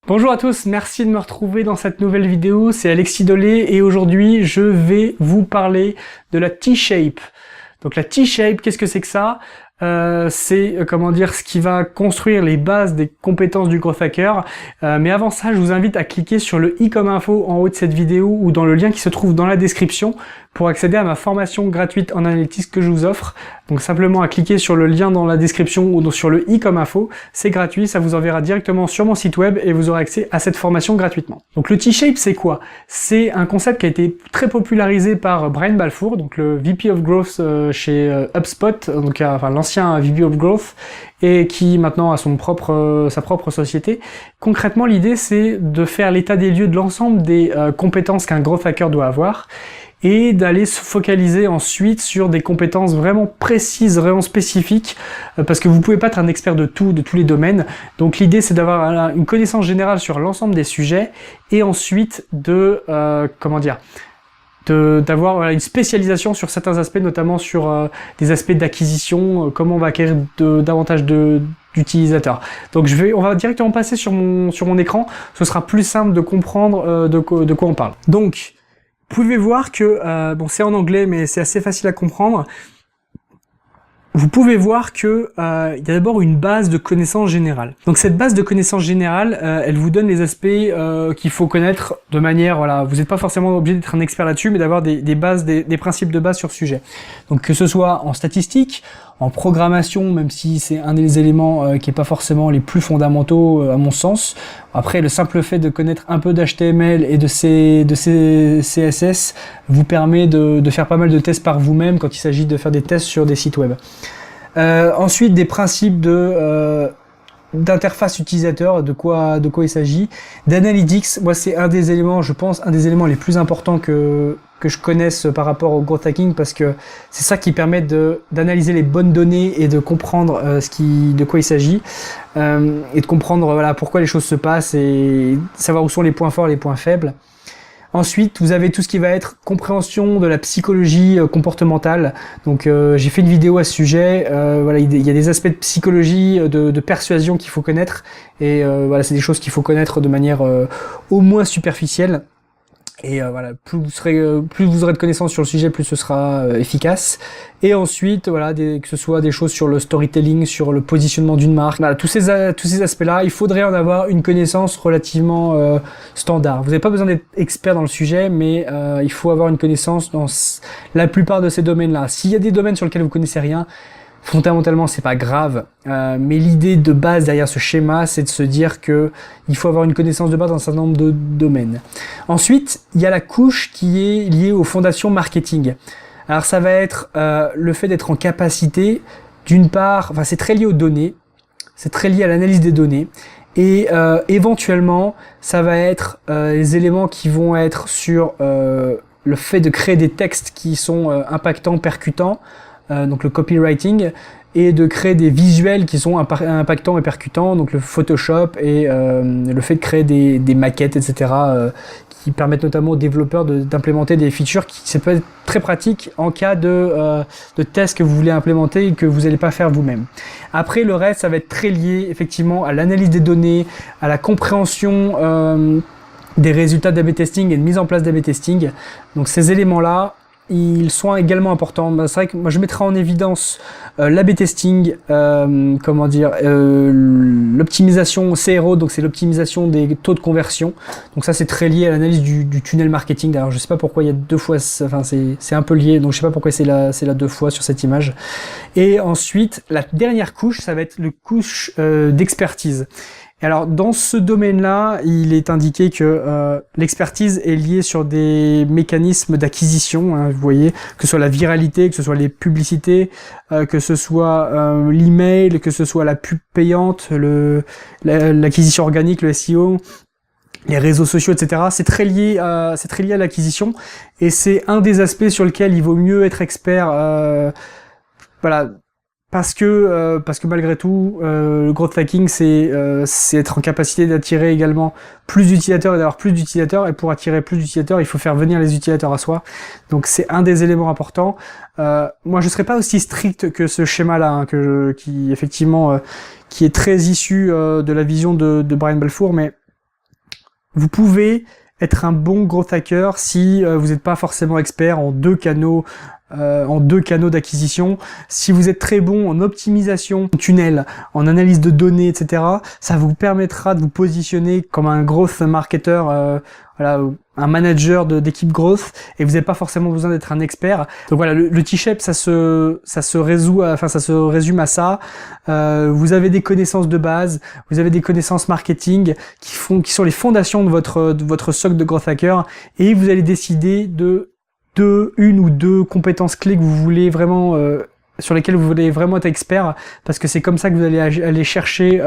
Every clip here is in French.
Bonjour à tous, merci de me retrouver dans cette nouvelle vidéo, c'est Alexis Dolé et aujourd'hui je vais vous parler de la T-Shape. Donc la T-Shape, qu'est-ce que c'est que ça? C'est ce qui va construire les bases des compétences du growth hacker. Mais avant ça, je vous invite à cliquer sur le i comme info en haut de cette vidéo ou dans le lien qui se trouve dans la description pour accéder à ma formation gratuite en analytics que je vous offre. Donc simplement à cliquer sur le lien dans la description ou sur le i comme info, c'est gratuit, ça vous enverra directement sur mon site web et vous aurez accès à cette formation gratuitement. Donc le T-Shape, c'est quoi? C'est un concept qui a été très popularisé par Brian Balfour, donc le VP of Growth chez HubSpot, donc l'ancien VP of Growth, et qui maintenant a sa propre société. Concrètement, l'idée c'est de faire l'état des lieux de l'ensemble des compétences qu'un growth hacker doit avoir, et d'aller se focaliser ensuite sur des compétences vraiment précises, vraiment spécifiques, parce que vous pouvez pas être un expert de tous les domaines. Donc l'idée c'est d'avoir une connaissance générale sur l'ensemble des sujets, et ensuite d'avoir une spécialisation sur certains aspects, notamment sur des aspects d'acquisition, comment on va acquérir davantage d'utilisateurs. Donc on va directement passer sur mon écran, ce sera plus simple de comprendre de quoi on parle. Donc, vous pouvez voir que, c'est en anglais, mais c'est assez facile à comprendre. Vous pouvez voir que il y a d'abord une base de connaissances générales. Donc cette base de connaissances générales, elle vous donne les aspects qu'il faut connaître de manière, vous n'êtes pas forcément obligé d'être un expert là-dessus, mais d'avoir des bases, des principes de base sur le sujet. Donc que ce soit en statistique, en programmation, même si c'est un des éléments qui est pas forcément les plus fondamentaux à mon sens. Après, le simple fait de connaître un peu d'HTML et de CSS vous permet de faire pas mal de tests par vous-même quand il s'agit de faire des tests sur des sites web. Ensuite, des principes d'interface utilisateur, de quoi il s'agit. D'analytics, moi c'est un des éléments les plus importants que je connaisse par rapport au growth hacking, parce que c'est ça qui permet d'analyser les bonnes données et de comprendre de quoi il s'agit, et de comprendre pourquoi les choses se passent et savoir où sont les points forts, les points faibles. Ensuite, vous avez tout ce qui va être compréhension de la psychologie comportementale. Donc, j'ai fait une vidéo à ce sujet. Il y a des aspects de psychologie, de persuasion qu'il faut connaître. Et c'est des choses qu'il faut connaître de manière au moins superficielle. Et plus vous aurez de connaissances sur le sujet, plus ce sera efficace. Et ensuite, que ce soit des choses sur le storytelling, sur le positionnement d'une marque, tous ces aspects-là, il faudrait en avoir une connaissance relativement standard. Vous n'avez pas besoin d'être expert dans le sujet, mais il faut avoir une connaissance dans la plupart de ces domaines-là. S'il y a des domaines sur lesquels vous connaissez rien, fondamentalement c'est pas grave, mais l'idée de base derrière ce schéma, c'est de se dire que il faut avoir une connaissance de base dans un certain nombre de domaines. Ensuite, il y a la couche qui est liée aux fondations marketing. Alors ça va être le fait d'être en capacité, d'une part, c'est très lié aux données, c'est très lié à l'analyse des données, et éventuellement ça va être les éléments qui vont être sur le fait de créer des textes qui sont impactants, percutants, donc le copywriting, et de créer des visuels qui sont impactants et percutants, donc le Photoshop et le fait de créer des maquettes, etc., qui permettent notamment aux développeurs d'implémenter des features ça peut être très pratique en cas de tests que vous voulez implémenter et que vous n'allez pas faire vous-même. Après, le reste, ça va être très lié effectivement à l'analyse des données, à la compréhension des résultats d'A/B testing et de mise en place d'A/B testing. Donc ces éléments-là, ils sont également importants. C'est vrai que moi je mettrai en évidence l'A/B testing, l'optimisation CRO, donc c'est l'optimisation des taux de conversion. Donc ça c'est très lié à l'analyse du tunnel marketing. Alors je sais pas pourquoi il y a deux fois, c'est un peu lié, donc je sais pas pourquoi c'est là deux fois sur cette image. Et ensuite la dernière couche, ça va être le couche d'expertise. Alors dans ce domaine-là, il est indiqué que l'expertise est liée sur des mécanismes d'acquisition, vous voyez, que ce soit la viralité, que ce soit les publicités, que ce soit l'email, que ce soit la pub payante, l'acquisition organique, le SEO, les réseaux sociaux, etc. C'est très lié à l'acquisition, et c'est un des aspects sur lequel il vaut mieux être expert. Parce que malgré tout, le growth hacking, c'est être en capacité d'attirer également plus d'utilisateurs et d'avoir plus d'utilisateurs. Et pour attirer plus d'utilisateurs, il faut faire venir les utilisateurs à soi. Donc c'est un des éléments importants. Moi, je serais pas aussi strict que ce schéma-là, qui effectivement, qui est très issu de la vision de Brian Balfour, mais vous pouvez être un bon growth hacker si vous n'êtes pas forcément expert en deux canaux d'acquisition. Si vous êtes très bon en optimisation tunnel, en analyse de données, etc., ça vous permettra de vous positionner comme un growth marketer, voilà, un manager d'équipe growth, et vous n'avez pas forcément besoin d'être un expert. Donc voilà, le T-shape, ça se résume à ça. Vous avez des connaissances de base, vous avez des connaissances marketing qui sont les fondations de votre socle de growth hacker, et vous allez décider de une ou deux compétences clés que vous voulez vraiment sur lesquelles vous voulez vraiment être expert, parce que c'est comme ça que vous allez aller chercher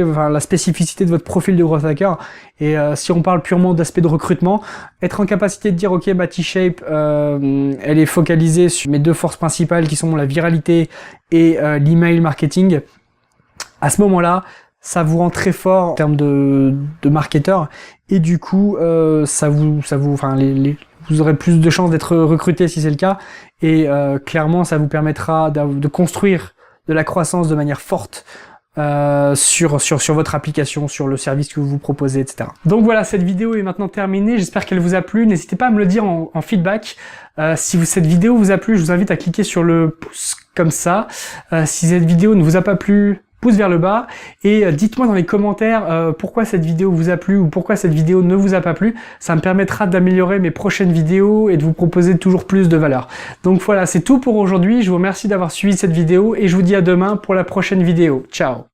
enfin, la spécificité de votre profil de growth hacker. Et si on parle purement d'aspect de recrutement, être en capacité de dire ok, bah T-shape elle est focalisée sur mes deux forces principales qui sont la viralité et l'email marketing. À ce moment-là, ça vous rend très fort en termes de marketeur, et du coup vous aurez plus de chances d'être recruté si c'est le cas, et clairement ça vous permettra de construire de la croissance de manière forte sur votre application, sur le service que vous proposez, etc. Donc voilà, cette vidéo est maintenant terminée, j'espère qu'elle vous a plu. N'hésitez pas à me le dire en feedback. Si cette vidéo vous a plu, je vous invite à cliquer sur le pouce comme ça. Si cette vidéo ne vous a pas plu, pouce vers le bas, et dites-moi dans les commentaires pourquoi cette vidéo vous a plu ou pourquoi cette vidéo ne vous a pas plu. Ça me permettra d'améliorer mes prochaines vidéos et de vous proposer toujours plus de valeur. Donc voilà, c'est tout pour aujourd'hui. Je vous remercie d'avoir suivi cette vidéo et je vous dis à demain pour la prochaine vidéo. Ciao!